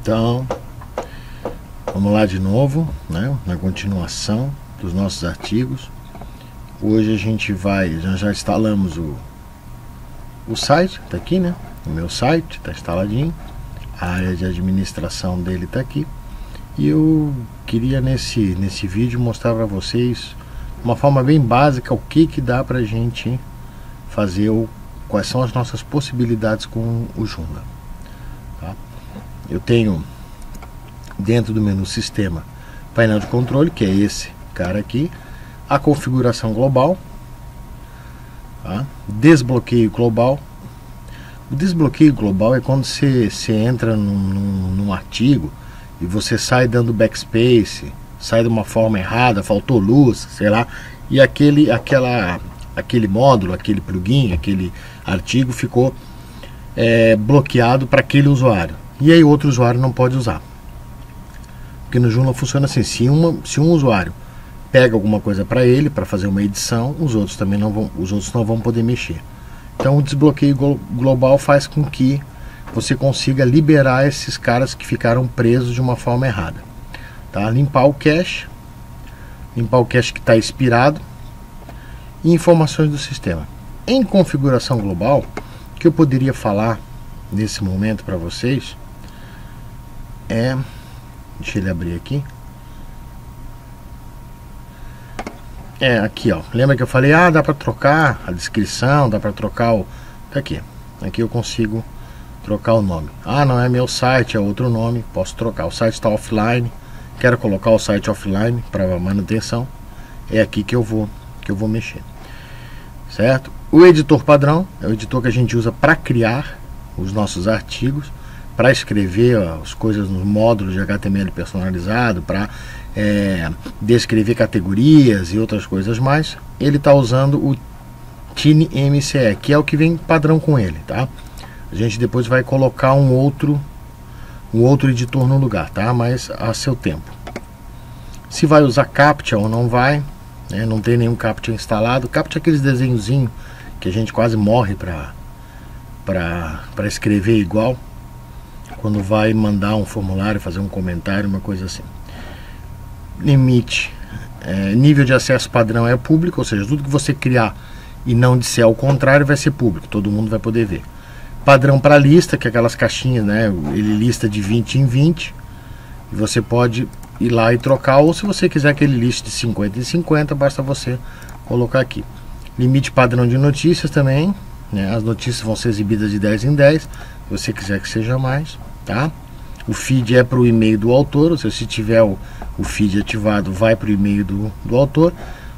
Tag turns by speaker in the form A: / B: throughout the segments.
A: Então, vamos lá de novo, né? Na continuação dos nossos artigos. Hoje a gente vai, já instalamos o site, tá aqui, né? O meu site tá instaladinho, a área de administração dele tá aqui. E eu queria nesse vídeo mostrar para vocês uma forma bem básica o que dá pra gente fazer, quais são as nossas possibilidades com o Joomla, tá? Eu tenho dentro do menu sistema painel de controle, que é esse cara aqui, a configuração global, tá? Desbloqueio global. O desbloqueio global é quando você entra num artigo e você sai dando backspace, sai de uma forma errada, faltou luz, sei lá, e aquele módulo, aquele plugin, aquele artigo ficou bloqueado para aquele usuário, e aí outro usuário não pode usar. Porque no Joomla funciona assim: se um usuário pega alguma coisa para ele, para fazer uma edição, os outros não vão poder mexer. Então o desbloqueio global faz com que você consiga liberar esses caras que ficaram presos de uma forma errada, tá? Limpar o cache que está expirado, e informações do sistema. Em configuração global, o que eu poderia falar nesse momento para vocês deixa ele abrir aqui. Aqui, ó. Lembra que eu falei, dá para trocar a descrição, dá para trocar o... Tá aqui. Aqui eu consigo trocar o nome. Não é meu site, é outro nome, posso trocar. O site está offline, quero colocar o site offline para manutenção. É aqui que eu vou mexer, certo? O editor padrão é o editor que a gente usa para criar os nossos artigos, para escrever as coisas nos módulos de HTML personalizado, para descrever categorias e outras coisas mais. Ele está usando o TinyMCE, que é o que vem padrão com ele, tá? A gente depois vai colocar um outro editor no lugar, tá? Mas a seu tempo. Se vai usar CAPTCHA ou não vai, né? Não tem nenhum CAPTCHA instalado. CAPTCHA é aqueles desenhozinhos que a gente quase morre para escrever igual quando vai mandar um formulário, fazer um comentário, uma coisa assim. Limite, nível de acesso padrão é público, ou seja, tudo que você criar e não disser ao contrário vai ser público, todo mundo vai poder ver. Padrão para lista, que é aquelas caixinhas, né? Ele lista de 20 em 20, e você pode ir lá e trocar, ou se você quiser aquele list de 50 em 50, basta você colocar aqui. Limite padrão de notícias também, né? As notícias vão ser exibidas de 10 em 10, se você quiser que seja mais, tá? O feed é para o e-mail do autor, ou seja, se tiver o feed ativado, vai para o e-mail do autor.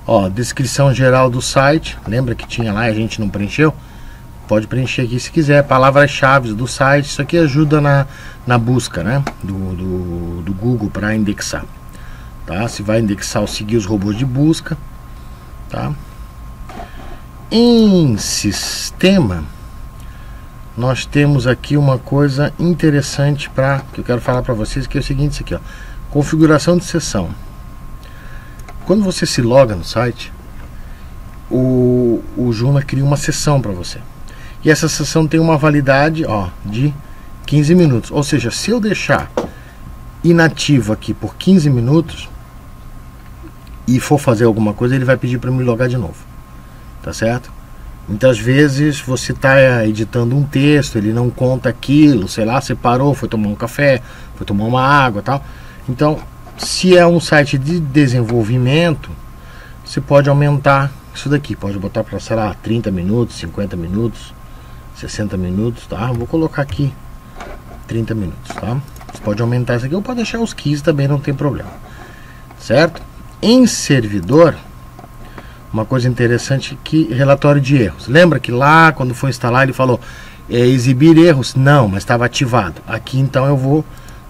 A: Ó, descrição geral do site, lembra que tinha lá e a gente não preencheu? Pode preencher aqui se quiser. Palavras-chave do site, isso aqui ajuda na busca, né, do Google para indexar, tá? Se vai indexar ou seguir os robôs de busca, tá? Em sistema, nós temos aqui uma coisa interessante que eu quero falar para vocês, que é o seguinte: isso aqui, ó, configuração de sessão. Quando você se loga no site, o Joomla cria uma sessão para você, e essa sessão tem uma validade, ó, de 15 minutos. Ou seja, se eu deixar inativo aqui por 15 minutos e for fazer alguma coisa, ele vai pedir para me logar de novo, tá certo? Muitas vezes você está editando um texto, ele não conta aquilo, sei lá, você parou, foi tomar um café, foi tomar uma água, tal. Então, se é um site de desenvolvimento, você pode aumentar isso daqui, pode botar para, sei lá, 30 minutos, 50 minutos, 60 minutos, tá? Vou colocar aqui 30 minutos, tá? Você pode aumentar isso aqui ou pode deixar os 15 também, não tem problema, certo? Em servidor, uma coisa interessante, que relatório de erros. Lembra que lá quando foi instalar ele falou exibir erros? Não, mas estava ativado. Aqui então eu vou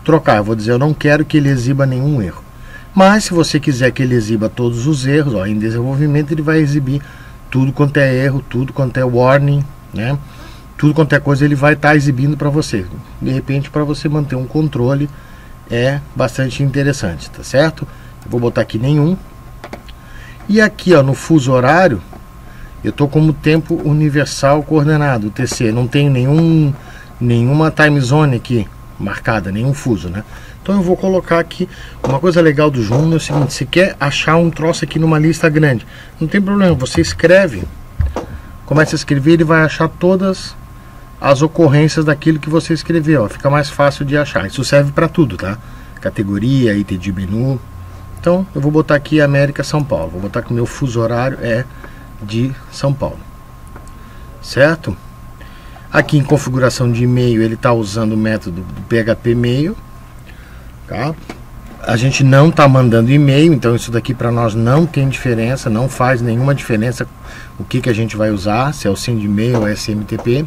A: trocar, eu vou dizer, eu não quero que ele exiba nenhum erro. Mas se você quiser que ele exiba todos os erros, ó, em desenvolvimento ele vai exibir tudo quanto é erro, tudo quanto é warning, né? Tudo quanto é coisa ele vai estar exibindo para você. De repente, para você manter um controle, é bastante interessante, tá certo? Eu vou botar aqui nenhum. E aqui, ó, no fuso horário, eu tô como tempo universal coordenado, TC. Não tem nenhuma time zone aqui, marcada, nenhum fuso, né? Então eu vou colocar aqui. Uma coisa legal do Joomla é o seguinte: você quer achar um troço aqui numa lista grande, não tem problema, você escreve, começa a escrever, ele vai achar todas as ocorrências daquilo que você escreveu, ó, fica mais fácil de achar. Isso serve para tudo, tá? Categoria, item de menu. Então eu vou botar aqui América, São Paulo, vou botar que o meu fuso horário é de São Paulo, certo? Aqui em configuração de e-mail ele está usando o método do PHP Mail, tá? A gente não está mandando e-mail, então isso daqui para nós não tem diferença, não faz nenhuma diferença o que a gente vai usar, se é o send-mail ou SMTP.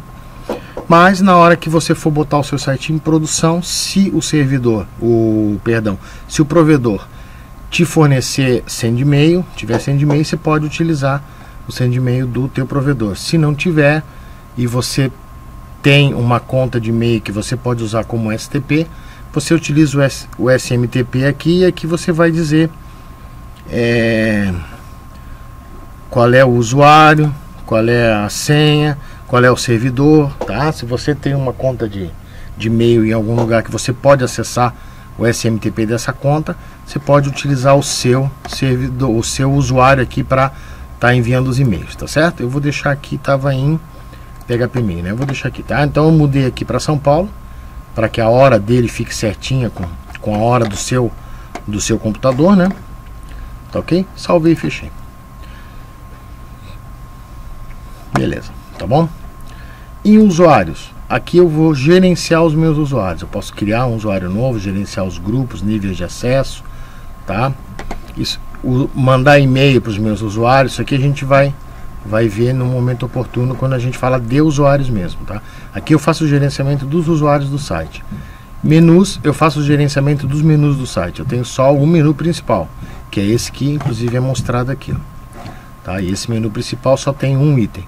A: Mas na hora que você for botar o seu site em produção, se o servidor, se o provedor te fornecer send-mail, tiver send-mail, você pode utilizar o send-mail do teu provedor. Se não tiver e você tem uma conta de e-mail que você pode usar como STP, você utiliza o SMTP aqui, e aqui você vai dizer qual é o usuário, qual é a senha, qual é o servidor, tá? Se você tem uma conta de e-mail em algum lugar que você pode acessar o SMTP dessa conta, você pode utilizar o seu servidor, o seu usuário aqui para estar enviando os e-mails, tá certo? Eu vou deixar aqui, estava em PHP Mail, né? Eu vou deixar aqui, tá? Então eu mudei aqui para São Paulo, para que a hora dele fique certinha com a hora do seu computador, né? Tá ok? Salvei e fechei. Beleza, tá bom? Em usuários, aqui eu vou gerenciar os meus usuários. Eu posso criar um usuário novo, gerenciar os grupos, níveis de acesso, tá? Isso, mandar e-mail para os meus usuários, isso aqui a gente vai ver no momento oportuno, quando a gente fala de usuários mesmo, tá? Aqui eu faço o gerenciamento dos usuários do site. Menus, eu faço o gerenciamento dos menus do site. Eu tenho só o menu principal, que é esse que inclusive é mostrado aqui, ó. Tá? E esse menu principal só tem um item.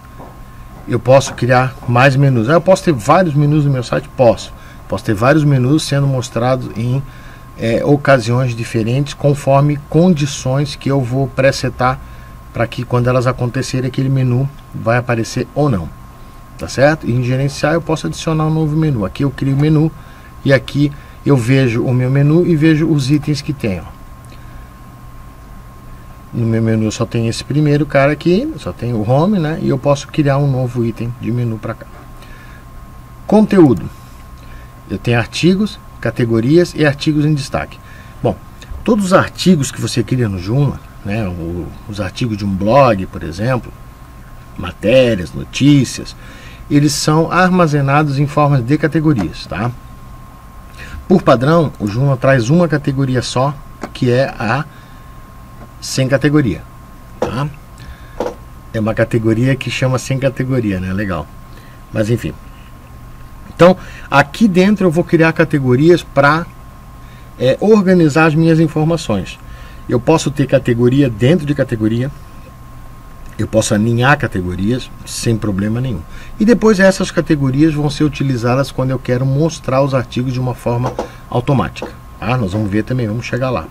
A: Eu posso criar mais menus. Eu posso ter vários menus no meu site? Posso ter vários menus sendo mostrados em ocasiões diferentes, conforme condições que eu vou presetar, para que quando elas acontecerem aquele menu vai aparecer ou não, tá certo? E em gerenciar eu posso adicionar um novo menu. Aqui eu crio o menu e aqui eu vejo o meu menu e vejo os itens que tem, ó. No meu menu só tem esse primeiro cara aqui, só tem o home, né? E eu posso criar um novo item de menu para cá. Conteúdo. Eu tenho artigos, categorias e artigos em destaque. Bom, todos os artigos que você cria no Joomla, né? Os artigos de um blog, por exemplo, matérias, notícias, eles são armazenados em formas de categorias, tá? Por padrão, o Joomla traz uma categoria só, que é a sem categoria, tá? É uma categoria que chama sem categoria, né? Legal. Mas enfim. Então, aqui dentro eu vou criar categorias para organizar as minhas informações. Eu posso ter categoria dentro de categoria. Eu posso alinhar categorias sem problema nenhum. E depois essas categorias vão ser utilizadas quando eu quero mostrar os artigos de uma forma automática, tá? Nós vamos ver também, vamos chegar lá.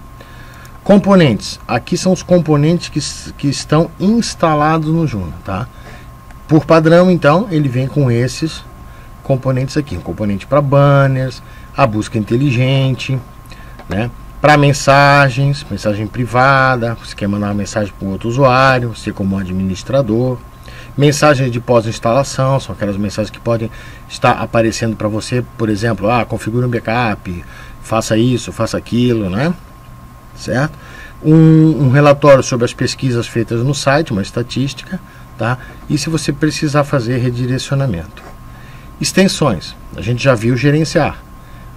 A: Componentes. Aqui são os componentes que estão instalados no Joomla, tá? Por padrão, então, ele vem com esses componentes aqui. Um componente para banners, a busca inteligente, né? Para mensagens, mensagem privada, você quer mandar uma mensagem para um outro usuário, você como administrador. Mensagens de pós-instalação, são aquelas mensagens que podem estar aparecendo para você, por exemplo, configure um backup, faça isso, faça aquilo, né? Certo? Um relatório sobre as pesquisas feitas no site, uma estatística, tá? E se você precisar fazer redirecionamento. Extensões, a gente já viu gerenciar.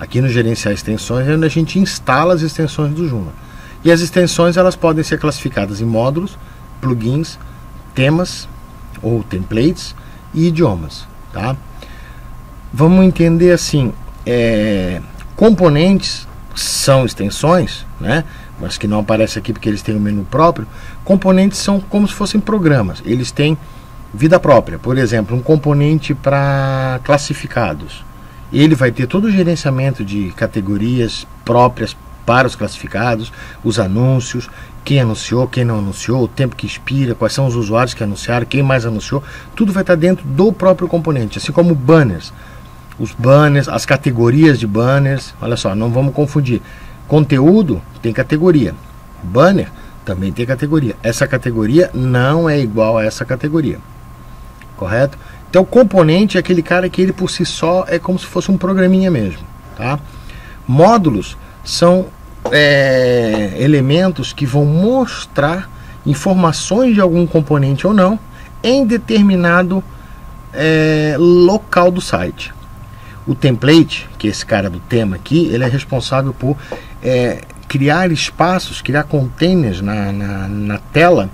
A: Aqui no gerenciar extensões é onde a gente instala as extensões do Joomla. E as extensões elas podem ser classificadas em módulos, plugins, temas ou templates e idiomas, tá? Vamos entender assim, componentes são extensões, né? Mas que não aparece aqui porque eles têm um menu próprio. Componentes são como se fossem programas, eles têm vida própria. Por exemplo, um componente para classificados, ele vai ter todo o gerenciamento de categorias próprias para os classificados, os anúncios, quem anunciou, quem não anunciou, o tempo que expira, quais são os usuários que anunciaram, quem mais anunciou, tudo vai estar dentro do próprio componente, assim como banners. os banners, as categorias de banners. Olha só, não vamos confundir. Conteúdo tem categoria, banner também tem categoria. Essa categoria não é igual a essa categoria, correto? Então o componente é aquele cara que ele por si só é como se fosse um programinha mesmo, tá? Módulos são elementos que vão mostrar informações de algum componente ou não em determinado local do site. O template, que é esse cara do tema aqui, ele é responsável por criar espaços, criar containers na tela,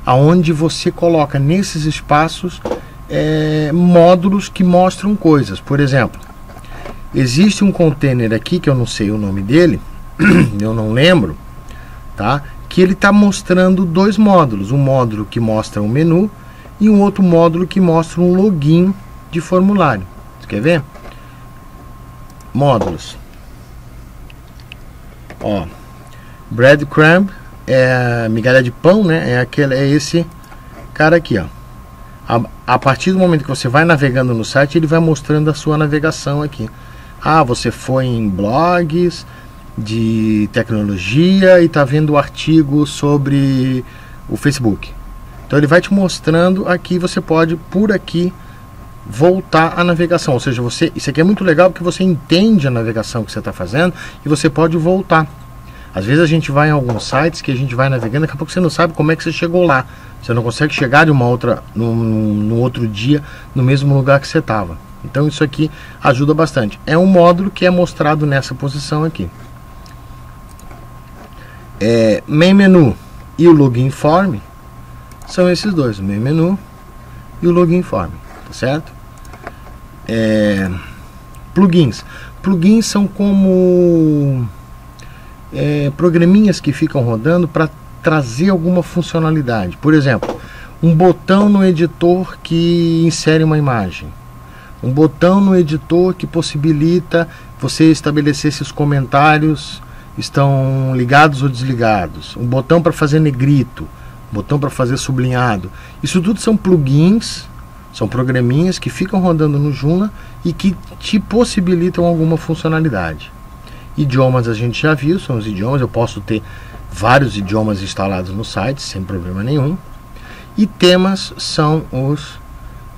A: aonde você coloca nesses espaços módulos que mostram coisas. Por exemplo, existe um container aqui que eu não sei o nome dele, eu não lembro, tá? Que ele está mostrando dois módulos, um módulo que mostra um menu e um outro módulo que mostra um login de formulário. Você quer ver? Módulos. Ó, breadcrumb é migalha de pão, né? É esse cara aqui, ó. A partir do momento que você vai navegando no site, ele vai mostrando a sua navegação aqui. Ah, você foi em blogs de tecnologia e está vendo o artigo sobre o Facebook. Então ele vai te mostrando aqui, você pode por aqui voltar à navegação. Ou seja, isso aqui é muito legal porque você entende a navegação que você está fazendo e você pode voltar. Às vezes a gente vai em alguns sites que a gente vai navegando, daqui a pouco você não sabe como é que você chegou lá. Você não consegue chegar de no outro dia no mesmo lugar que você estava. Então isso aqui ajuda bastante. É um módulo que é mostrado nessa posição aqui. Main menu e o login form são esses dois, o main menu e o login form, tá certo? Plugins. Plugins são como programinhas que ficam rodando para trazer alguma funcionalidade. Por exemplo, um botão no editor que insere uma imagem, um botão no editor que possibilita você estabelecer se os comentários estão ligados ou desligados, um botão para fazer negrito, um botão para fazer sublinhado. Isso tudo são plugins, são programinhas que ficam rodando no Joomla e que te possibilitam alguma funcionalidade. Idiomas a gente já viu, são os idiomas. Eu posso ter vários idiomas instalados no site sem problema nenhum. E temas são os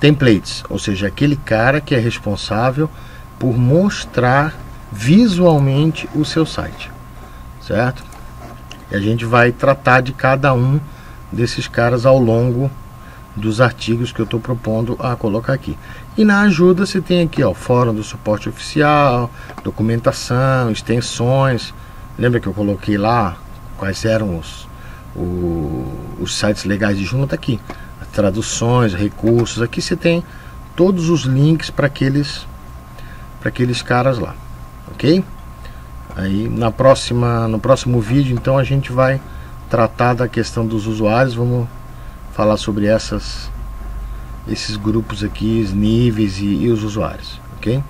A: templates, ou seja, aquele cara que é responsável por mostrar visualmente o seu site, certo? E a gente vai tratar de cada um desses caras ao longo dos artigos que eu estou propondo a colocar aqui. E na ajuda você tem aqui, ó, fórum do suporte oficial, documentação, extensões. Lembra que eu coloquei lá quais eram os sites legais de Joomla? Tá aqui, traduções, recursos. Aqui você tem todos os links para aqueles caras lá, ok? Aí no próximo vídeo então a gente vai tratar da questão dos usuários. Vamos falar sobre esses grupos aqui, os níveis e os usuários, ok?